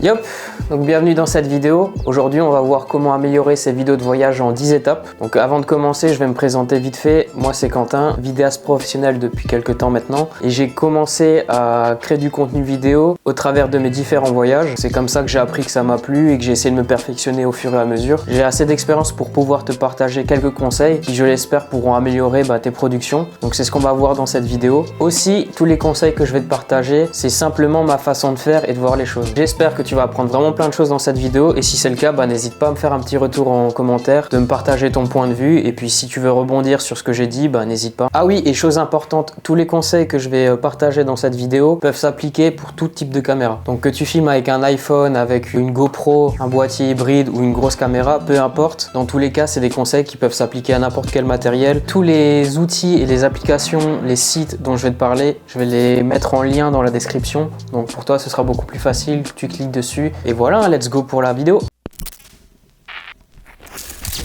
Yop, donc bienvenue dans cette vidéo. Aujourd'hui on va voir comment améliorer ces vidéos de voyage en 10 étapes. Donc avant de commencer, je vais me présenter vite fait. Moi c'est Quentin, vidéaste professionnel depuis quelques temps maintenant. Et j'ai commencé à créer du contenu vidéo au travers de mes différents voyages. C'est comme ça que j'ai appris que ça m'a plu et que j'ai essayé de me perfectionner au fur et à mesure. J'ai assez d'expérience pour pouvoir te partager quelques conseils qui, je l'espère, pourront améliorer tes productions. Donc c'est ce qu'on va voir dans cette vidéo. Aussi, tous les conseils que je vais te partager, c'est simplement ma façon de faire et de voir les choses. J'espère que tu vas apprendre vraiment plein de choses dans cette vidéo et si c'est le cas, n'hésite pas à me faire un petit retour en commentaire, de me partager ton point de vue et puis si tu veux rebondir sur ce que j'ai dit, n'hésite pas. Ah oui, et chose importante, tous les conseils que je vais partager dans cette vidéo peuvent s'appliquer pour tout type de caméra. Donc que tu filmes avec un iPhone, avec une GoPro, un boîtier hybride ou une grosse caméra, peu importe. Dans tous les cas, c'est des conseils qui peuvent s'appliquer à n'importe quel matériel. Tous les outils et les applications, les sites dont je vais te parler, je vais les mettre en lien dans la description. Donc pour toi, ce sera beaucoup plus facile, tu cliques dessus et voilà, let's go pour la vidéo.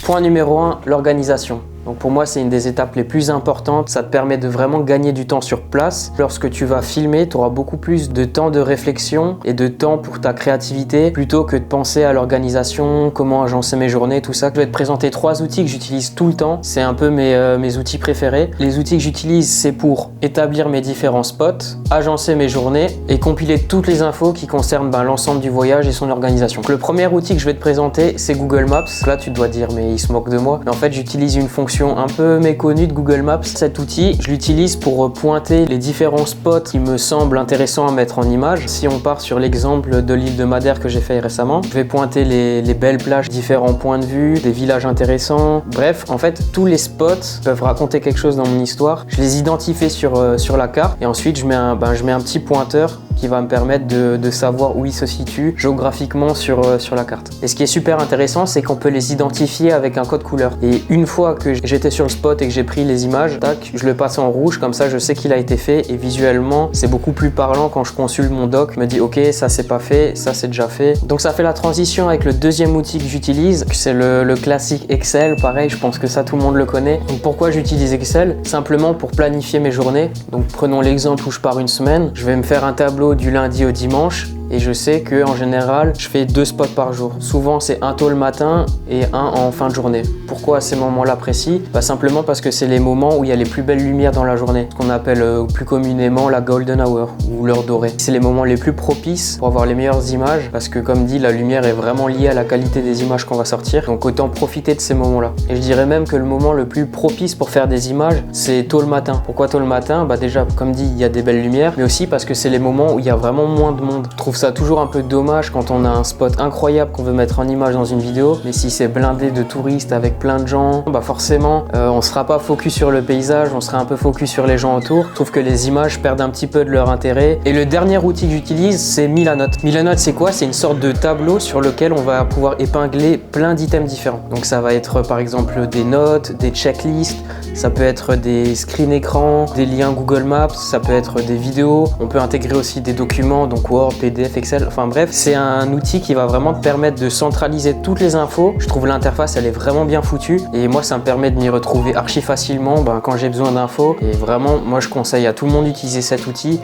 Point numéro 1, l'organisation. Donc pour moi, c'est une des étapes les plus importantes. Ça te permet de vraiment gagner du temps sur place. Lorsque tu vas filmer, tu auras beaucoup plus de temps de réflexion et de temps pour ta créativité plutôt que de penser à l'organisation, comment agencer mes journées, tout ça. Je vais te présenter 3 outils que j'utilise tout le temps. C'est un peu mes outils préférés. Les outils que j'utilise, c'est pour établir mes différents spots, agencer mes journées et compiler toutes les infos qui concernent l'ensemble du voyage et son organisation. Donc, le premier outil que je vais te présenter, c'est Google Maps. Là, tu dois te dire, mais il se moque de moi. Mais en fait, j'utilise une fonction un peu méconnue de Google Maps. Cet outil, je l'utilise pour pointer les différents spots qui me semblent intéressants à mettre en image. Si on part sur l'exemple de l'île de Madère que j'ai fait récemment, je vais pointer les belles plages, différents points de vue, des villages intéressants. Bref, en fait, tous les spots peuvent raconter quelque chose dans mon histoire. Je les identifie sur la carte et ensuite je mets un petit pointeur qui va me permettre de savoir où ils se situent géographiquement sur la carte. Et ce qui est super intéressant, c'est qu'on peut les identifier avec un code couleur. Et une fois que j'étais sur le spot et que j'ai pris les images, tac, je le passe en rouge, comme ça je sais qu'il a été fait et visuellement c'est beaucoup plus parlant quand je consulte mon doc, je me dis ok, ça c'est pas fait, ça c'est déjà fait. Donc ça fait la transition avec le deuxième outil que j'utilise, c'est le classique Excel. Pareil, je pense que ça tout le monde le connaît. Donc pourquoi j'utilise Excel? Simplement pour planifier mes journées. Donc prenons l'exemple où je pars une semaine, je vais me faire un tableau du lundi au dimanche et je sais que en général je fais 2 spots par jour. Souvent c'est un tôt le matin et un en fin de journée. Pourquoi à ces moments-là précis? Simplement parce que c'est les moments où il y a les plus belles lumières dans la journée, ce qu'on appelle plus communément la golden hour ou l'heure dorée. C'est les moments les plus propices pour avoir les meilleures images parce que comme dit, la lumière est vraiment liée à la qualité des images qu'on va sortir, donc autant profiter de ces moments-là. Et je dirais même que le moment le plus propice pour faire des images, c'est tôt le matin. Pourquoi tôt le matin? Déjà comme dit, il y a des belles lumières, mais aussi parce que c'est les moments où il y a vraiment moins de monde. Je trouve ça toujours un peu dommage quand on a un spot incroyable qu'on veut mettre en image dans une vidéo, mais si c'est blindé de touristes avec plein de gens, forcément on sera pas focus sur le paysage, on sera un peu focus sur les gens autour. Je trouve que les images perdent un petit peu de leur intérêt. Et le dernier outil que j'utilise, c'est Milanote. Milanote, c'est quoi? C'est une sorte de tableau sur lequel on va pouvoir épingler plein d'items différents. Donc ça va être par exemple des notes, des checklists, ça peut être des screen écrans, des liens Google Maps, ça peut être des vidéos. On peut intégrer aussi des documents, donc Word, PDF, Excel, enfin bref, c'est un outil qui va vraiment te permettre de centraliser toutes les infos. Je trouve l'interface, elle est vraiment bien foutue et moi ça me permet de m'y retrouver archi facilement quand j'ai besoin d'infos. Et vraiment, moi je conseille à tout le monde d'utiliser cet outil.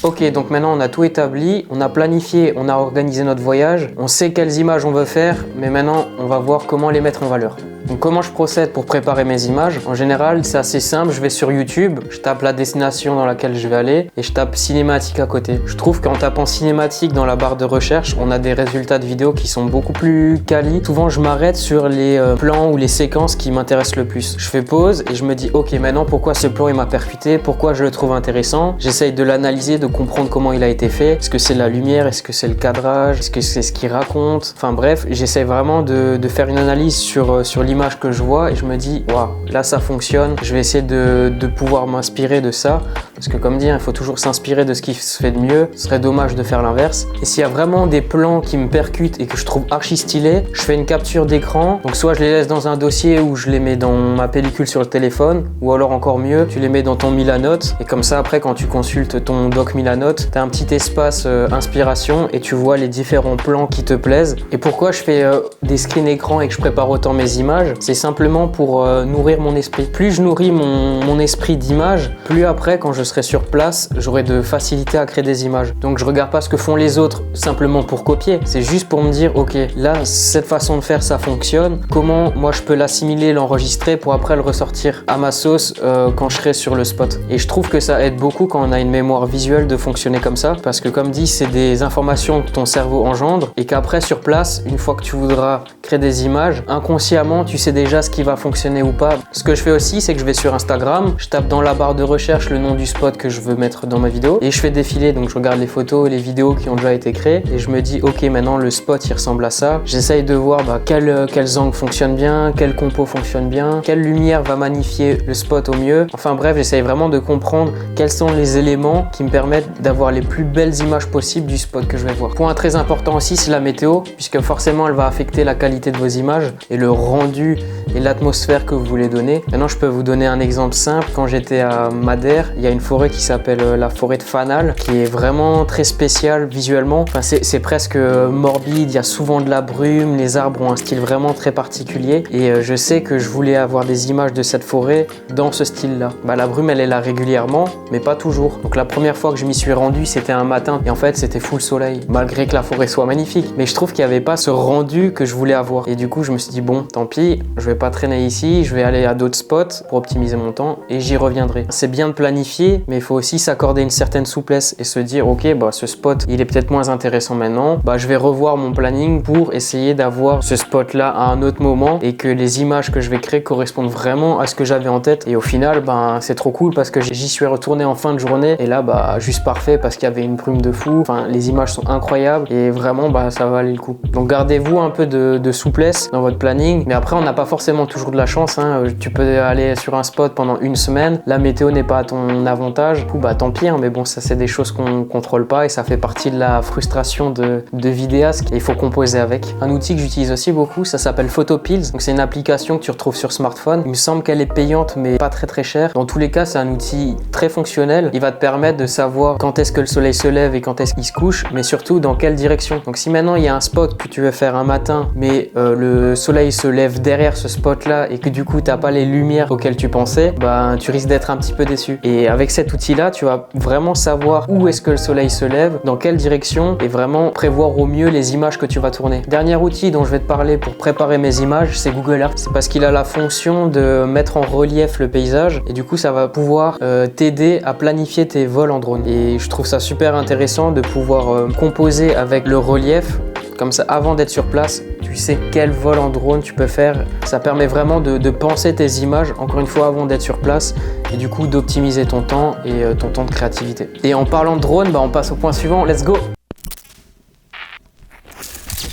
Ok, donc maintenant on a tout établi, on a planifié, on a organisé notre voyage, on sait quelles images on veut faire, mais maintenant on va voir comment les mettre en valeur. Donc comment je procède pour préparer mes images? En général, c'est assez simple, je vais sur YouTube, je tape la destination dans laquelle je vais aller et je tape cinématique à côté. Je trouve qu'en tapant cinématique dans la barre de recherche, on a des résultats de vidéos qui sont beaucoup plus quali. Souvent, je m'arrête sur les plans ou les séquences qui m'intéressent le plus. Je fais pause et je me dis ok, maintenant pourquoi ce plan il m'a percuté, pourquoi je le trouve intéressant. J'essaye de l'analyser, de comprendre comment il a été fait. Est-ce que c'est la lumière, est-ce que c'est le cadrage, est-ce que c'est ce qu'il raconte. Enfin bref, j'essaie vraiment de faire une analyse sur l'image que je vois et je me dis waouh, là ça fonctionne, je vais essayer de pouvoir m'inspirer de ça parce que comme dit, il faut toujours s'inspirer de ce qui se fait de mieux, ce serait dommage de faire l'inverse. Et s'il y a vraiment des plans qui me percutent et que je trouve archi stylés, je fais une capture d'écran, donc soit je les laisse dans un dossier ou je les mets dans ma pellicule sur le téléphone, ou alors encore mieux, tu les mets dans ton Milanote et comme ça après quand tu consultes ton doc Milanote, tu as un petit espace inspiration et tu vois les différents plans qui te plaisent. Et pourquoi je fais des screens écran et que je prépare autant mes images? C'est simplement pour nourrir mon esprit. Plus je nourris mon esprit d'images, plus après quand je serai sur place, j'aurai de facilité à créer des images. Donc je regarde pas ce que font les autres simplement pour copier, c'est juste pour me dire ok, là cette façon de faire ça fonctionne, comment moi je peux l'assimiler, l'enregistrer pour après le ressortir à ma sauce quand je serai sur le spot. Et je trouve que ça aide beaucoup quand on a une mémoire visuelle de fonctionner comme ça, parce que comme dit, c'est des informations que ton cerveau engendre et qu'après sur place, une fois que tu voudras créer des images, inconsciemment tu sais déjà ce qui va fonctionner ou pas. Ce que je fais aussi, c'est que je vais sur Instagram, je tape dans la barre de recherche le nom du spot que je veux mettre dans ma vidéo et je fais défiler, donc je regarde les photos, les vidéos qui ont déjà été créées et je me dis ok, maintenant le spot il ressemble à ça. J'essaye de voir quels angles fonctionnent bien, quel compo fonctionne bien, quelle lumière va magnifier le spot au mieux. Enfin bref, j'essaye vraiment de comprendre quels sont les éléments qui me permettent d'avoir les plus belles images possibles du spot que je vais voir. Point très important aussi, c'est la météo, puisque forcément elle va affecter la qualité de vos images et le rendu et l'atmosphère que vous voulez donner. Maintenant, je peux vous donner un exemple simple. Quand j'étais à Madère, il y a une forêt qui s'appelle la forêt de Fanal, qui est vraiment très spéciale visuellement. Enfin, c'est presque morbide, il y a souvent de la brume, les arbres ont un style vraiment très particulier et je sais que je voulais avoir des images de cette forêt dans ce style-là. La brume, elle est là régulièrement, mais pas toujours. Donc la première fois que je m'y suis rendu, c'était un matin et en fait, c'était full soleil, malgré que la forêt soit magnifique. Mais je trouve qu'il n'y avait pas ce rendu que je voulais avoir. Et du coup, je me suis dit, bon, tant pis, je vais pas traîner ici, je vais aller à d'autres spots pour optimiser mon temps et j'y reviendrai. C'est bien de planifier, mais il faut aussi s'accorder une certaine souplesse et se dire, ok, ce spot, il est peut-être moins intéressant maintenant, je vais revoir mon planning pour essayer d'avoir ce spot-là à un autre moment et que les images que je vais créer correspondent vraiment à ce que j'avais en tête. Et au final, c'est trop cool parce que j'y suis retourné en fin de journée et là, juste parfait parce qu'il y avait une brume de fou. Enfin, les images sont incroyables et vraiment, ça valait le coup. Donc, gardez-vous un peu de souplesse dans votre planning. Mais après, on n'a pas forcément toujours de la chance. Tu peux aller sur un spot pendant une semaine. La météo n'est pas à ton avantage. Du coup, tant pis. Mais bon, ça, c'est des choses qu'on contrôle pas et ça fait partie de la frustration de vidéaste et il faut composer avec. Un outil que j'utilise aussi beaucoup, ça s'appelle Photopills. Donc, c'est une application que tu retrouves sur smartphone. Il me semble qu'elle est payante, mais pas très chère. Dans tous les cas, c'est un outil très fonctionnel. Il va te permettre de savoir quand est-ce que le soleil se lève et quand est-ce qu'il se couche, mais surtout dans quelle direction. Donc, si maintenant il y a un spot que tu veux faire un matin, mais le soleil se lève derrière ce spot-là et que du coup, t'as pas les lumières auxquelles tu pensais, tu risques d'être un petit peu déçu. Et avec cet outil-là, tu vas vraiment savoir où est-ce que le soleil se lève, dans quelle direction et vraiment prévoir au mieux les images que tu vas tourner. Dernier outil dont je vais te parler pour préparer mes images, c'est Google Earth. C'est parce qu'il a la fonction de mettre en relief le paysage et du coup, ça va pouvoir t'aider à planifier tes vols en drone. Et je trouve ça super intéressant de pouvoir composer avec le relief. Comme ça, avant d'être sur place, tu sais quel vol en drone tu peux faire. Ça permet vraiment de penser tes images, encore une fois, avant d'être sur place et du coup d'optimiser ton temps et ton temps de créativité. Et en parlant de drone, on passe au point suivant. Let's go!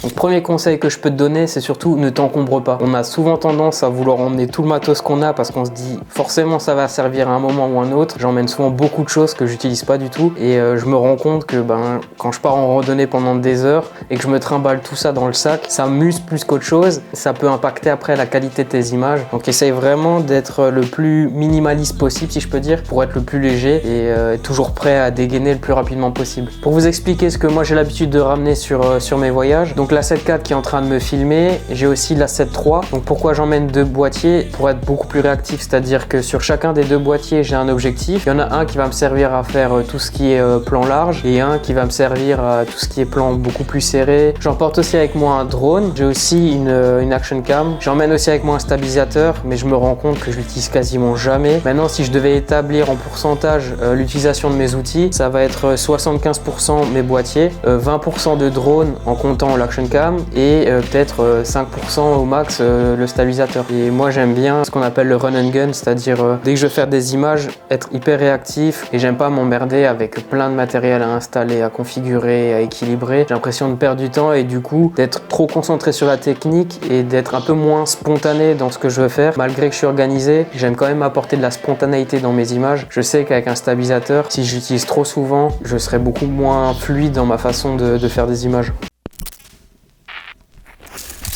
Donc, premier conseil que je peux te donner, c'est surtout ne t'encombre pas. On a souvent tendance à vouloir emmener tout le matos qu'on a parce qu'on se dit forcément ça va servir à un moment ou à un autre. J'emmène souvent beaucoup de choses que j'utilise pas du tout et je me rends compte que quand je pars en randonnée pendant des heures et que je me trimballe tout ça dans le sac, ça m'use plus qu'autre chose. Ça peut impacter après la qualité de tes images. Donc essaye vraiment d'être le plus minimaliste possible, si je peux dire, pour être le plus léger et toujours prêt à dégainer le plus rapidement possible. Pour vous expliquer ce que moi j'ai l'habitude de ramener sur mes voyages, donc la 7.4 qui est en train de me filmer, j'ai aussi la 7.3. Donc pourquoi j'emmène deux boîtiers? Pour être beaucoup plus réactif, c'est-à-dire que sur chacun des deux boîtiers j'ai un objectif. Il y en a un qui va me servir à faire tout ce qui est plan large et un qui va me servir à tout ce qui est plan beaucoup plus serré. J'emporte aussi avec moi un drone, j'ai aussi une action cam. J'emmène aussi avec moi un stabilisateur, mais je me rends compte que je l'utilise quasiment jamais. Maintenant, si je devais établir en pourcentage l'utilisation de mes outils, ça va être 75% mes boîtiers, 20% de drone en comptant l'action cam et peut-être 5% au max le stabilisateur. Et moi j'aime bien ce qu'on appelle le run and gun, c'est-à-dire dès que je veux faire des images, être hyper réactif et j'aime pas m'emmerder avec plein de matériel à installer, à configurer, à équilibrer. J'ai l'impression de perdre du temps et du coup d'être trop concentré sur la technique et d'être un peu moins spontané dans ce que je veux faire. Malgré que je suis organisé, j'aime quand même apporter de la spontanéité dans mes images. Je sais qu'avec un stabilisateur, si j'utilise trop souvent, je serai beaucoup moins fluide dans ma façon de faire des images.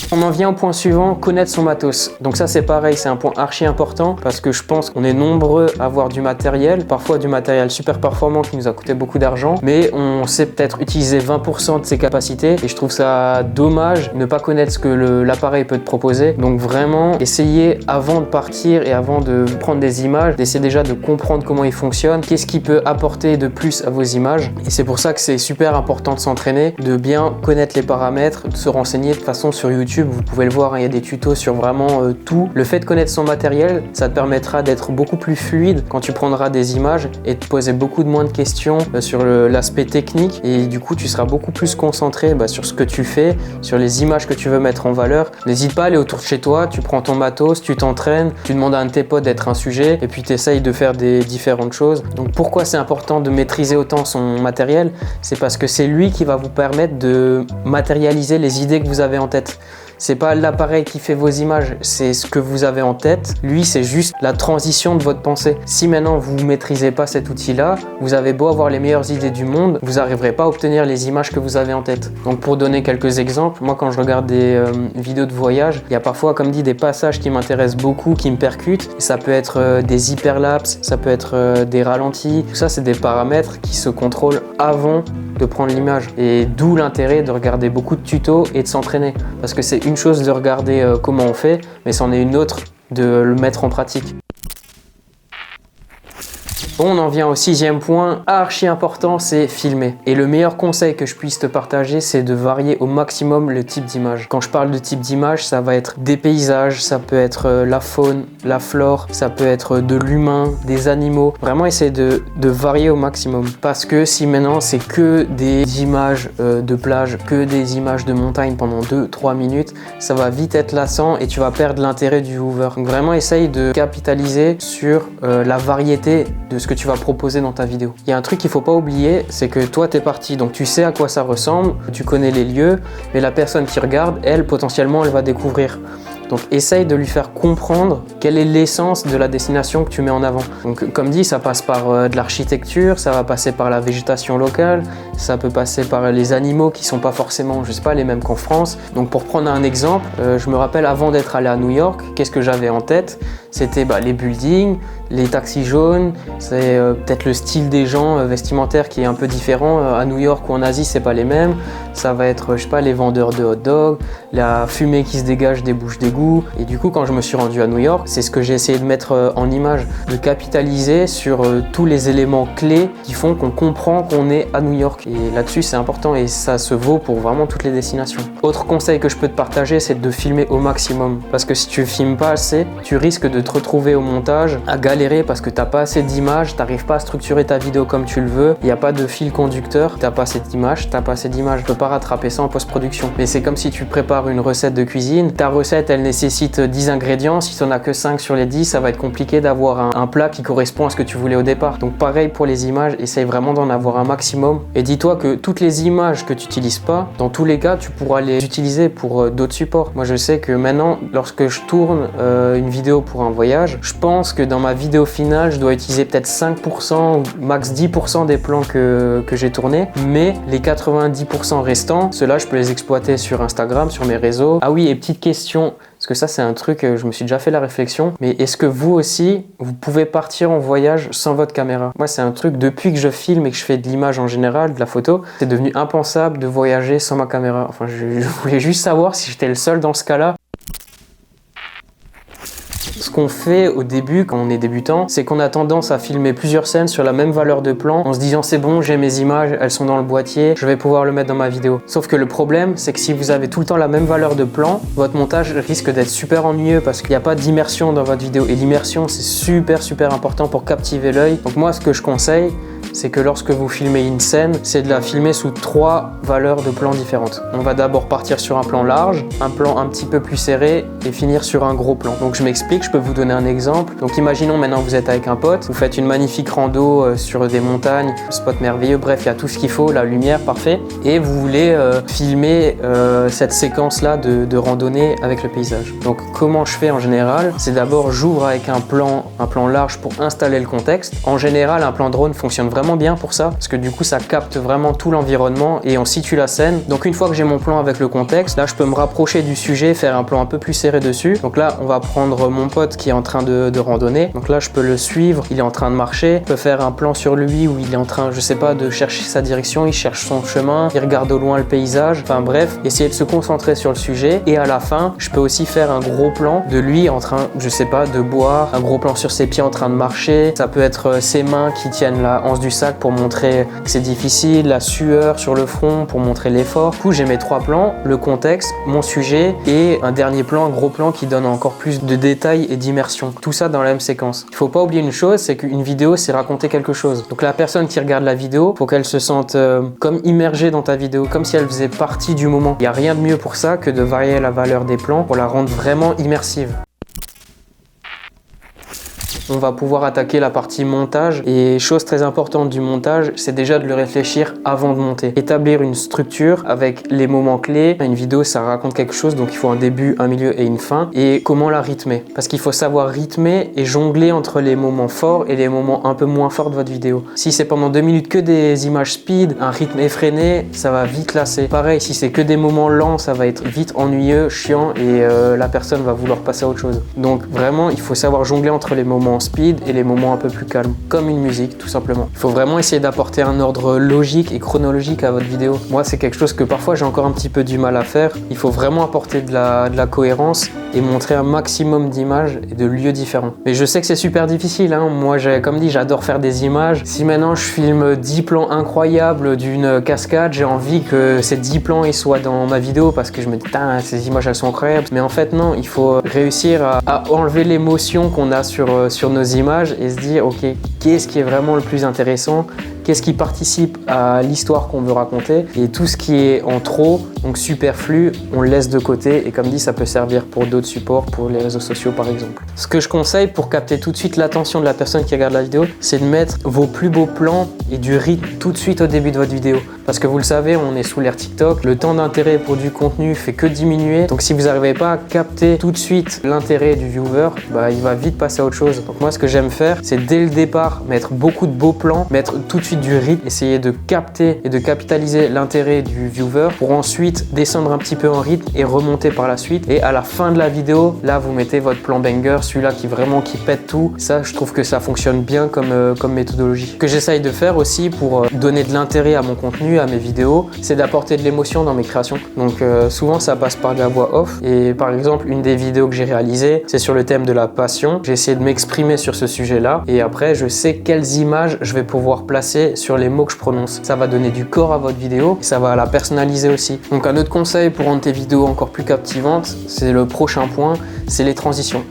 On en vient au point suivant, connaître son matos. Donc ça c'est pareil, c'est un point archi important parce que je pense qu'on est nombreux à avoir du matériel, parfois du matériel super performant qui nous a coûté beaucoup d'argent, mais on sait peut-être utiliser 20% de ses capacités et je trouve ça dommage de ne pas connaître ce que l'appareil peut te proposer. Donc vraiment, essayez avant de partir et avant de prendre des images, d'essayer déjà de comprendre comment il fonctionne, qu'est-ce qui peut apporter de plus à vos images. Et c'est pour ça que c'est super important de s'entraîner, de bien connaître les paramètres, de se renseigner. De toute façon sur YouTube, vous pouvez le voir, hein, il y a des tutos sur vraiment tout. Le fait de connaître son matériel, ça te permettra d'être beaucoup plus fluide quand tu prendras des images et de poser beaucoup moins de questions sur l'aspect technique et du coup tu seras beaucoup plus concentré sur ce que tu fais, sur les images que tu veux mettre en valeur. N'hésite pas à aller autour de chez toi, tu prends ton matos, tu t'entraînes, tu demandes à un de tes potes d'être un sujet et puis tu essayes de faire des différentes choses. Donc pourquoi c'est important de maîtriser autant son matériel? C'est parce que c'est lui qui va vous permettre de matérialiser les idées que vous avez en tête. C'est pas l'appareil qui fait vos images, c'est ce que vous avez en tête. Lui, c'est juste la transition de votre pensée. Si maintenant vous ne maîtrisez pas cet outil-là, vous avez beau avoir les meilleures idées du monde, vous n'arriverez pas à obtenir les images que vous avez en tête. Donc pour donner quelques exemples, moi quand je regarde des vidéos de voyage, il y a parfois, comme dit, des passages qui m'intéressent beaucoup, qui me percutent. Ça peut être des hyperlapses, ça peut être des ralentis. Tout ça, c'est des paramètres qui se contrôlent avant de prendre l'image. Et d'où l'intérêt de regarder beaucoup de tutos et de s'entraîner. Parce que c'est une chose de regarder comment on fait, mais c'en est une autre de le mettre en pratique. Bon, on en vient au 6e point, archi important, c'est filmer. Et le meilleur conseil que je puisse te partager, c'est de varier au maximum le type d'image. Quand je parle de type d'image, ça va être des paysages, ça peut être la faune, la flore, ça peut être de l'humain, des animaux. Vraiment essayer de varier au maximum. Parce que si maintenant c'est que des images de plage, que des images de montagne pendant 2-3 minutes, ça va vite être lassant et tu vas perdre l'intérêt du viewer. Donc vraiment essaye de capitaliser sur la variété de ce que tu vas proposer dans ta vidéo. Il y a un truc qu'il faut pas oublier, c'est que toi t'es parti, donc tu sais à quoi ça ressemble, tu connais les lieux, mais la personne qui regarde, elle, potentiellement, elle va découvrir. Donc essaye de lui faire comprendre quelle est l'essence de la destination que tu mets en avant. Donc comme dit, ça passe par de l'architecture, ça va passer par la végétation locale, ça peut passer par les animaux qui sont pas forcément, je sais pas, les mêmes qu'en France. Donc pour prendre un exemple, je me rappelle avant d'être allé à New York, qu'est-ce que j'avais en tête? C'était les buildings, les taxis jaunes, c'est peut-être le style des gens vestimentaires qui est un peu différent. À New York ou en Asie, c'est pas les mêmes. Ça va être, je sais pas, les vendeurs de hot dogs, la fumée qui se dégage des bouches d'égout. Et du coup, quand je me suis rendu à New York, c'est ce que j'ai essayé de mettre en image, de capitaliser sur tous les éléments clés qui font qu'on comprend qu'on est à New York. Et là-dessus, c'est important et ça se vaut pour vraiment toutes les destinations. Autre conseil que je peux te partager, c'est de filmer au maximum. Parce que si tu filmes pas assez, tu risques de te retrouver au montage à galérer parce que t'as pas assez d'images, t'arrives pas à structurer ta vidéo comme tu le veux, il n'y a pas de fil conducteur, t'as pas assez d'images, t'as pas assez d'images, tu peux pas rattraper ça en post-production. Mais c'est comme si tu prépares une recette de cuisine, ta recette elle nécessite 10 ingrédients, si t'en as que 5 sur les 10, ça va être compliqué d'avoir un plat qui correspond à ce que tu voulais au départ. Donc pareil pour les images, essaye vraiment d'en avoir un maximum et dis-toi que toutes les images que tu n'utilises pas, dans tous les cas, tu pourras les utiliser pour d'autres supports. Moi je sais que maintenant, lorsque je tourne une vidéo pour un voyage, je pense que dans ma vidéo finale, je dois utiliser peut-être 5% ou max 10% des plans que j'ai tournés, mais les 90% restants, ceux-là, je peux les exploiter sur Instagram, sur mes réseaux. Ah oui, et petite question, parce que ça, c'est un truc, je me suis déjà fait la réflexion, mais est-ce que vous aussi, vous pouvez partir en voyage sans votre caméra? Moi, c'est un truc, depuis que je filme et que je fais de l'image en général, de la photo, c'est devenu impensable de voyager sans ma caméra. Enfin, je voulais juste savoir si j'étais le seul dans ce cas-là. Ce qu'on fait au début quand on est débutant, c'est qu'on a tendance à filmer plusieurs scènes sur la même valeur de plan en se disant c'est bon, j'ai mes images, elles sont dans le boîtier, je vais pouvoir le mettre dans ma vidéo. Sauf que le problème, c'est que si vous avez tout le temps la même valeur de plan, votre montage risque d'être super ennuyeux parce qu'il n'y a pas d'immersion dans votre vidéo. Et l'immersion, c'est super important pour captiver l'œil. Donc moi, ce que je conseille, c'est que lorsque vous filmez une scène, c'est de la filmer sous 3 valeurs de plan différentes. On va d'abord partir sur un plan large, un plan un petit peu plus serré et finir sur un gros plan. Donc je m'explique, je peux vous donner un exemple. Donc imaginons maintenant vous êtes avec un pote, vous faites une magnifique rando sur des montagnes, spot merveilleux, bref, il y a tout ce qu'il faut, la lumière, parfait. Et vous voulez filmer cette séquence-là de randonnée avec le paysage. Donc comment je fais en général? C'est d'abord j'ouvre avec un plan large pour installer le contexte. En général, un plan drone fonctionne vraiment vraiment bien pour ça, parce que du coup ça capte vraiment tout l'environnement et on situe la scène. Donc une fois que j'ai mon plan avec le contexte, là je peux me rapprocher du sujet, faire un plan un peu plus serré dessus. Donc là on va prendre mon pote qui est en train de randonner, donc là je peux le suivre, il est en train de marcher, je peux faire un plan sur lui où il est en train, je sais pas, de chercher sa direction, il cherche son chemin, il regarde au loin le paysage, enfin bref, essayer de se concentrer sur le sujet. Et à la fin je peux aussi faire un gros plan de lui en train, je sais pas, de boire, un gros plan sur ses pieds en train de marcher, ça peut être ses mains qui tiennent la anse du sac pour montrer que c'est difficile, la sueur sur le front pour montrer l'effort. Du coup j'ai mes 3 plans, le contexte, mon sujet et un dernier plan, un gros plan qui donne encore plus de détails et d'immersion. Tout ça dans la même séquence. Il faut pas oublier une chose, c'est qu'une vidéo c'est raconter quelque chose. Donc la personne qui regarde la vidéo, faut qu'elle se sente comme immergée dans ta vidéo, comme si elle faisait partie du moment. Il n'y a rien de mieux pour ça que de varier la valeur des plans pour la rendre vraiment immersive. On va pouvoir attaquer la partie montage et chose très importante du montage, c'est déjà de le réfléchir avant de monter. Établir une structure avec les moments clés. Une vidéo, ça raconte quelque chose, donc il faut un début, un milieu et une fin. Et comment la rythmer? Parce qu'il faut savoir rythmer et jongler entre les moments forts et les moments un peu moins forts de votre vidéo. Si c'est pendant 2 minutes que des images speed, un rythme effréné, ça va vite lasser. Pareil, si c'est que des moments lents, ça va être vite ennuyeux, chiant et la personne va vouloir passer à autre chose. Donc vraiment, il faut savoir jongler entre les moments speed et les moments un peu plus calmes, comme une musique tout simplement. Il faut vraiment essayer d'apporter un ordre logique et chronologique à votre vidéo. Moi c'est quelque chose que parfois j'ai encore un petit peu du mal à faire. Il faut vraiment apporter de la cohérence et montrer un maximum d'images et de lieux différents. Mais je sais que c'est super difficile, hein. Moi comme dit, j'adore faire des images. Si maintenant je filme 10 plans incroyables d'une cascade, j'ai envie que ces 10 plans ils soient dans ma vidéo parce que je me dis ces images elles sont incroyables. Mais en fait non, il faut réussir à enlever l'émotion qu'on a sur nos images et se dire ok, qu'est-ce qui est vraiment le plus intéressant, qu'est-ce qui participe à l'histoire qu'on veut raconter, et tout ce qui est en trop, donc superflu, on le laisse de côté. Et comme dit, ça peut servir pour d'autres supports, pour les réseaux sociaux par exemple. Ce que je conseille pour capter tout de suite l'attention de la personne qui regarde la vidéo, c'est de mettre vos plus beaux plans et du rythme tout de suite au début de votre vidéo. Parce que vous le savez, on est sous l'ère TikTok, le temps d'intérêt pour du contenu fait que diminuer. Donc si vous n'arrivez pas à capter tout de suite l'intérêt du viewer, il va vite passer à autre chose. Donc moi ce que j'aime faire, c'est dès le départ mettre beaucoup de beaux plans, mettre tout de suite du rythme, essayer de capter et de capitaliser l'intérêt du viewer pour ensuite descendre un petit peu en rythme et remonter par la suite. Et à la fin de la vidéo, là vous mettez votre plan banger, celui-là qui pète tout. Ça, je trouve que ça fonctionne bien comme méthodologie. Ce que j'essaye de faire aussi pour donner de l'intérêt à mon contenu, à mes vidéos, c'est d'apporter de l'émotion dans mes créations. Donc souvent ça passe par de la voix off. Et par exemple, une des vidéos que j'ai réalisées, c'est sur le thème de la passion. J'ai essayé de m'exprimer sur ce sujet-là et après je sais quelles images je vais pouvoir placer sur les mots que je prononce. Ça va donner du corps à votre vidéo et ça va la personnaliser aussi. Donc un autre conseil pour rendre tes vidéos encore plus captivantes, c'est le prochain point, c'est les transitions.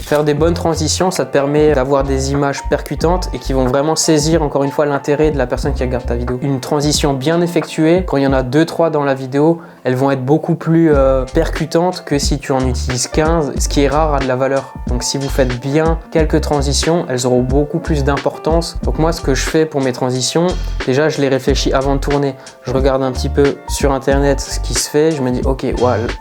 Faire des bonnes transitions, ça te permet d'avoir des images percutantes et qui vont vraiment saisir encore une fois l'intérêt de la personne qui regarde ta vidéo. Une transition bien effectuée, quand il y en a 2-3 dans la vidéo, elles vont être beaucoup plus percutantes que si tu en utilises 15, ce qui est rare a de la valeur. Donc si vous faites bien quelques transitions, elles auront beaucoup plus d'importance. Donc moi ce que je fais pour mes transitions, déjà je les réfléchis avant de tourner. Je regarde un petit peu sur internet ce qui se fait, je me dis ok,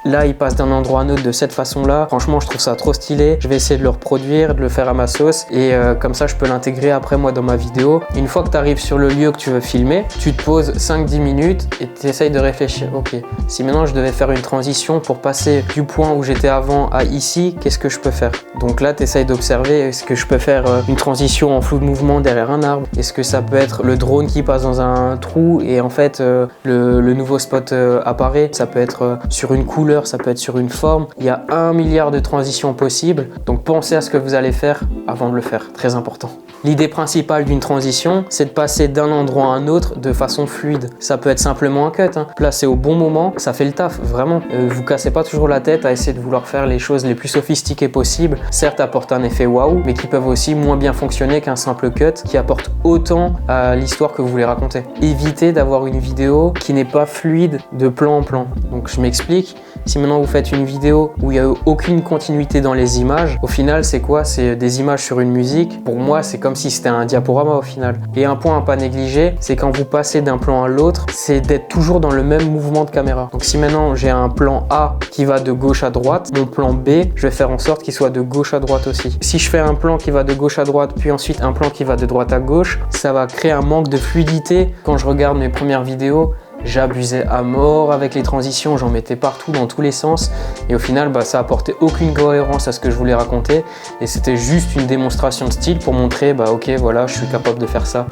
là il passe d'un endroit à un autre de cette façon là, franchement je trouve ça trop stylé, je vais essayer de le reproduire, de le faire à ma sauce et comme ça je peux l'intégrer après moi dans ma vidéo. Une fois que tu arrives sur le lieu que tu veux filmer, tu te poses 5-10 minutes et tu essayes de réfléchir, ok, si maintenant je devais faire une transition pour passer du point où j'étais avant à ici, qu'est-ce que je peux faire? Donc là tu essayes d'observer, est-ce que je peux faire une transition en flou de mouvement derrière un arbre? Est-ce que ça peut être le drone qui passe dans un trou et en fait le nouveau spot apparaît? Ça peut être sur une couleur, ça peut être sur une forme. Il y a 1 milliard de transitions possibles, donc pensez à ce que vous allez faire avant de le faire, très important. L'idée principale d'une transition, c'est de passer d'un endroit à un autre de façon fluide. Ça peut être simplement un cut, placé au bon moment, ça fait le taf, vraiment. Vous cassez pas toujours la tête à essayer de vouloir faire les choses les plus sophistiquées possibles. Certes, apportent un effet waouh, mais qui peuvent aussi moins bien fonctionner qu'un simple cut qui apporte autant à l'histoire que vous voulez raconter. Évitez d'avoir une vidéo qui n'est pas fluide de plan en plan. Donc je m'explique. Si maintenant vous faites une vidéo où il n'y a aucune continuité dans les images, au final final, c'est quoi? C'est des images sur une musique. Pour moi, c'est comme si c'était un diaporama au final. Et un point à pas négliger, c'est quand vous passez d'un plan à l'autre, c'est d'être toujours dans le même mouvement de caméra. Donc si maintenant j'ai un plan A qui va de gauche à droite, mon plan B, je vais faire en sorte qu'il soit de gauche à droite aussi. Si je fais un plan qui va de gauche à droite, puis ensuite un plan qui va de droite à gauche, ça va créer un manque de fluidité. Quand je regarde mes premières vidéos, j'abusais à mort avec les transitions, j'en mettais partout dans tous les sens et au final ça apportait aucune cohérence à ce que je voulais raconter et c'était juste une démonstration de style pour montrer ok voilà, je suis capable de faire ça.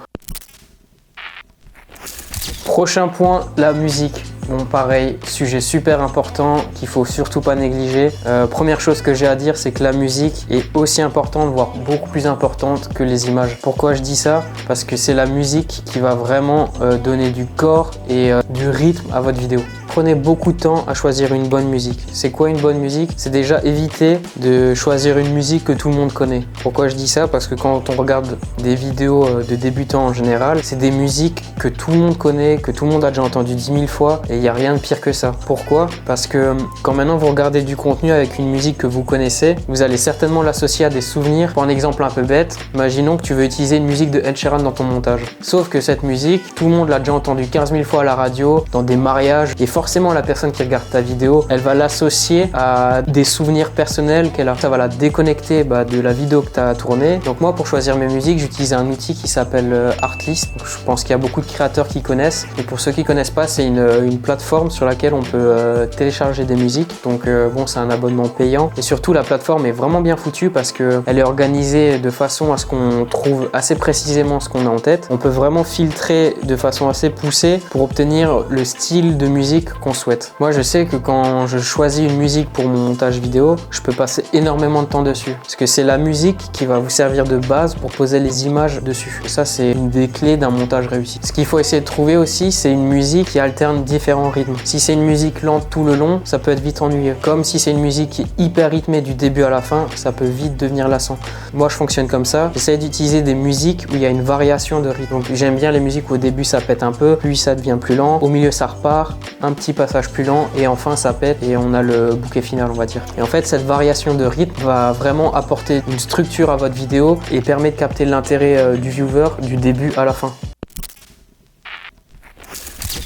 Prochain point, la musique. Bon, pareil, sujet super important qu'il faut surtout pas négliger. Première chose que j'ai à dire, c'est que la musique est aussi importante, voire beaucoup plus importante que les images. Pourquoi je dis ça? Parce que c'est la musique qui va vraiment donner du corps et du rythme à votre vidéo. Prenez beaucoup de temps à choisir une bonne musique. C'est quoi une bonne musique? C'est déjà éviter de choisir une musique que tout le monde connaît. Pourquoi je dis ça? Parce que quand on regarde des vidéos de débutants en général, c'est des musiques que tout le monde connaît, que tout le monde a déjà entendu 10 000 fois et il n'y a rien de pire que ça. Pourquoi? Parce que quand maintenant vous regardez du contenu avec une musique que vous connaissez, vous allez certainement l'associer à des souvenirs. Pour un exemple un peu bête, imaginons que tu veux utiliser une musique de Ed Sheeran dans ton montage. Sauf que cette musique, tout le monde l'a déjà entendue 15 000 fois à la radio, dans des mariages et forcément la personne qui regarde ta vidéo, elle va l'associer à des souvenirs personnels qu'elle a. Ça va la déconnecter de la vidéo que tu as tournée. Donc moi, pour choisir mes musiques, j'utilise un outil qui s'appelle Artlist. Donc, je pense qu'il y a beaucoup de créateurs qui connaissent. Et pour ceux qui connaissent pas, c'est une plateforme sur laquelle on peut télécharger des musiques. Donc bon, c'est un abonnement payant. Et surtout, la plateforme est vraiment bien foutue parce qu'elle est organisée de façon à ce qu'on trouve assez précisément ce qu'on a en tête. On peut vraiment filtrer de façon assez poussée pour obtenir le style de musique qu'on souhaite. Moi, je sais que quand je choisis une musique pour mon montage vidéo, je peux passer énormément de temps dessus. Parce que c'est la musique qui va vous servir de base pour poser les images dessus. Et ça, c'est une des clés d'un montage réussi. Ce qu'il faut essayer de trouver aussi, c'est une musique qui alterne différents rythmes. Si c'est une musique lente tout le long, ça peut être vite ennuyeux. Comme si c'est une musique qui est hyper rythmée du début à la fin, ça peut vite devenir lassant. Moi, je fonctionne comme ça. J'essaie d'utiliser des musiques où il y a une variation de rythme. Donc, j'aime bien les musiques où au début, ça pète un peu, puis ça devient plus lent. Au milieu, ça repart, un petit passage plus lent et enfin, ça pète et on a le bouquet final, on va dire. Et en fait, cette variation de rythme va vraiment apporter une structure à votre vidéo et permet de capter l'intérêt du viewer du début à la fin.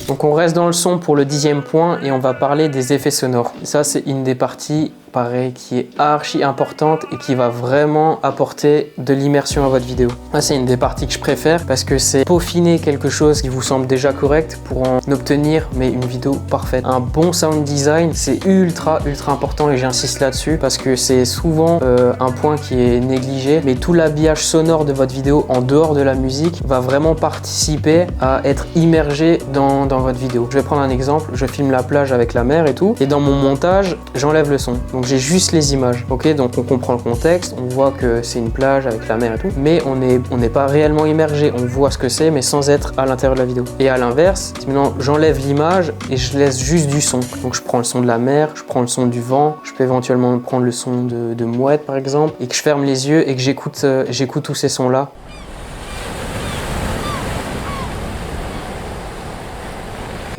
Donc on reste dans le son pour le 10e point et on va parler des effets sonores. Et ça, c'est une des parties pareil, qui est archi importante et qui va vraiment apporter de l'immersion à votre vidéo. Moi, c'est une des parties que je préfère parce que c'est peaufiner quelque chose qui vous semble déjà correct pour en obtenir une vidéo parfaite. Un bon sound design, c'est ultra important et j'insiste là-dessus parce que c'est souvent un point qui est négligé, mais tout l'habillage sonore de votre vidéo en dehors de la musique va vraiment participer à être immergé dans votre vidéo. Je vais prendre un exemple, je filme la plage avec la mer et tout, et dans mon montage, j'enlève le son. Donc j'ai juste les images, ok? Donc on comprend le contexte, on voit que c'est une plage avec la mer et tout, mais on n'est pas réellement immergé, on voit ce que c'est, mais sans être à l'intérieur de la vidéo. Et à l'inverse, si maintenant j'enlève l'image et je laisse juste du son, donc je prends le son de la mer, je prends le son du vent, je peux éventuellement prendre le son de mouette par exemple, et que je ferme les yeux et que j'écoute tous ces sons-là.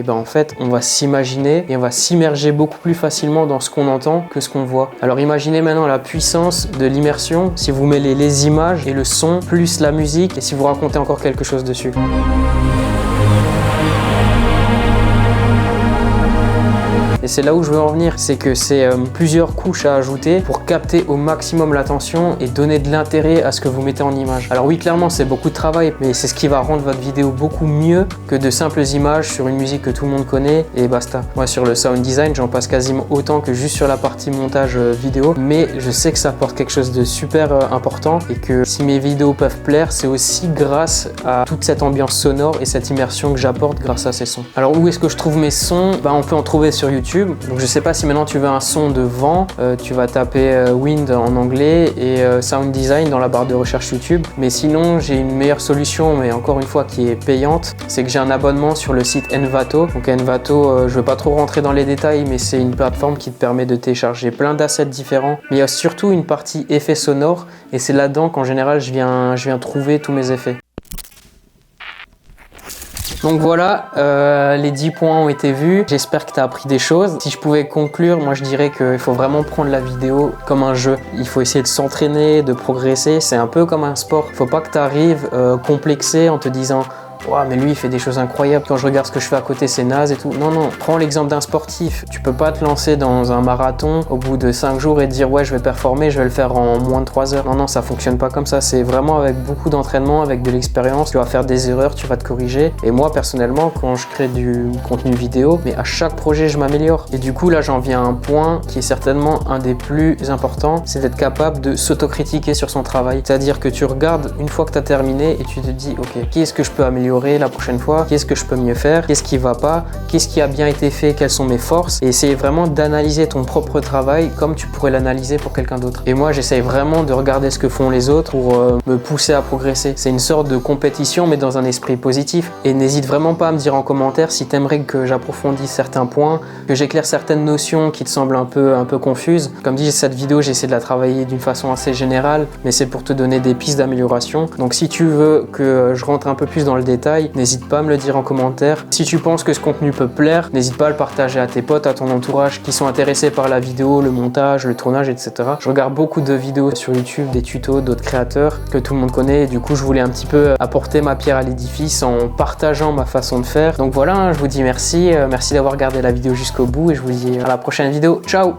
Et en fait, on va s'imaginer et on va s'immerger beaucoup plus facilement dans ce qu'on entend que ce qu'on voit. Alors imaginez maintenant la puissance de l'immersion si vous mêlez les images et le son plus la musique et si vous racontez encore quelque chose dessus. Et c'est là où je veux en venir, c'est que c'est plusieurs couches à ajouter pour capter au maximum l'attention et donner de l'intérêt à ce que vous mettez en image. Alors oui, clairement, c'est beaucoup de travail, mais c'est ce qui va rendre votre vidéo beaucoup mieux que de simples images sur une musique que tout le monde connaît et basta. Moi, sur le sound design, j'en passe quasiment autant que juste sur la partie montage vidéo, mais je sais que ça apporte quelque chose de super important et que si mes vidéos peuvent plaire, c'est aussi grâce à toute cette ambiance sonore et cette immersion que j'apporte grâce à ces sons. Alors où est-ce que je trouve mes sons? On peut en trouver sur YouTube. Donc je sais pas si maintenant tu veux un son de vent, tu vas taper wind en anglais et sound design dans la barre de recherche YouTube. Mais sinon j'ai une meilleure solution, mais encore une fois qui est payante, c'est que j'ai un abonnement sur le site Envato. Donc Envato, je veux pas trop rentrer dans les détails, mais c'est une plateforme qui te permet de télécharger plein d'assets différents. Mais il y a surtout une partie effets sonores et c'est là-dedans qu'en général je viens trouver tous mes effets. Donc voilà, les 10 points ont été vus. J'espère que tu as appris des choses. Si je pouvais conclure, moi je dirais qu'il faut vraiment prendre la vidéo comme un jeu. Il faut essayer de s'entraîner, de progresser. C'est un peu comme un sport. Il faut pas que tu arrives complexé en te disant ouah, mais lui il fait des choses incroyables, quand je regarde ce que je fais à côté c'est naze et tout. Non, non, prends l'exemple d'un sportif. Tu peux pas te lancer dans un marathon au bout de 5 jours et te dire ouais je vais performer, je vais le faire en moins de 3 heures. Non, non, ça fonctionne pas comme ça. C'est vraiment avec beaucoup d'entraînement, avec de l'expérience. Tu vas faire des erreurs, tu vas te corriger. Et moi personnellement, quand je crée du contenu vidéo, mais à chaque projet je m'améliore. Et du coup là j'en viens à un point qui est certainement un des plus importants, c'est d'être capable de s'autocritiquer sur son travail. C'est-à-dire que tu regardes une fois que tu as terminé et tu te dis ok, qu'est-ce que je peux améliorer la prochaine fois, qu'est-ce que je peux mieux faire, qu'est-ce qui va pas, qu'est-ce qui a bien été fait, quelles sont mes forces, et essayer vraiment d'analyser ton propre travail comme tu pourrais l'analyser pour quelqu'un d'autre. Et moi j'essaye vraiment de regarder ce que font les autres pour me pousser à progresser. C'est une sorte de compétition mais dans un esprit positif, et n'hésite vraiment pas à me dire en commentaire si t'aimerais que j'approfondisse certains points, que j'éclaire certaines notions qui te semblent un peu confuses. Comme dit, cette vidéo j'essaie de la travailler d'une façon assez générale, mais c'est pour te donner des pistes d'amélioration. Donc si tu veux que je rentre un peu plus dans le détail, n'hésite pas à me le dire en commentaire. Si tu penses que ce contenu peut plaire, n'hésite pas à le partager à tes potes, à ton entourage qui sont intéressés par la vidéo, le montage, le tournage, etc. Je regarde beaucoup de vidéos sur YouTube, des tutos d'autres créateurs que tout le monde connaît, et du coup je voulais un petit peu apporter ma pierre à l'édifice en partageant ma façon de faire. Donc voilà, je vous dis merci, merci d'avoir regardé la vidéo jusqu'au bout et je vous dis à la prochaine vidéo. Ciao!